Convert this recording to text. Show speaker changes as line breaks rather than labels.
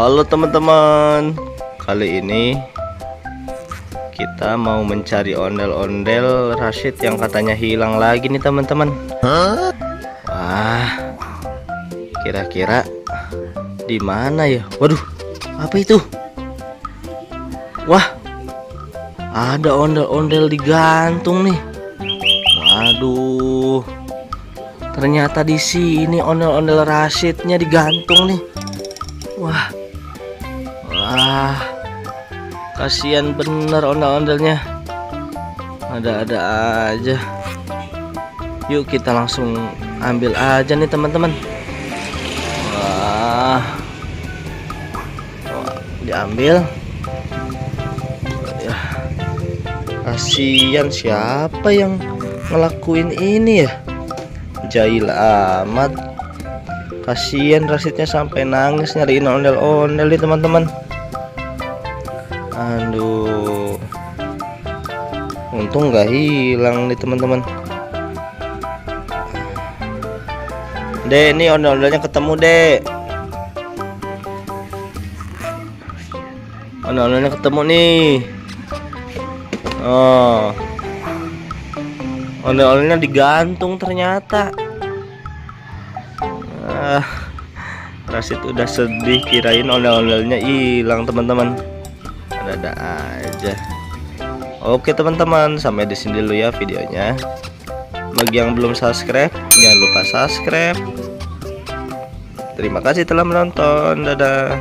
Halo teman-teman, kali ini kita mau mencari ondel-ondel Rashid yang katanya hilang lagi nih teman-teman. Wah, kira-kira di mana ya? Waduh, apa itu? Wah, ada ondel-ondel digantung nih. Waduh, ternyata di sini ondel-ondel Rashidnya digantung nih. Wah, kasihan bener ondel-ondelnya. Ada-ada aja. Yuk kita langsung ambil aja nih teman-teman. Wah, diambil. Ya, kasihan, siapa yang ngelakuin ini ya? Jahil amat. Kasihan Rashidnya sampai nangis nyariin ondel-ondel nih teman-teman. Aduh, untung nggak hilang nih teman-teman. Dek, ini ondel-ondelnya ketemu dek. Ondel-ondelnya ketemu nih. Oh, ondel-ondelnya digantung ternyata. Rashid udah sedih, kirain ondel-ondelnya hilang teman-teman. Ada aja. Oke teman-teman, sampai di sini dulu ya videonya. Bagi yang belum subscribe, jangan lupa subscribe. Terima kasih telah menonton. Dadah.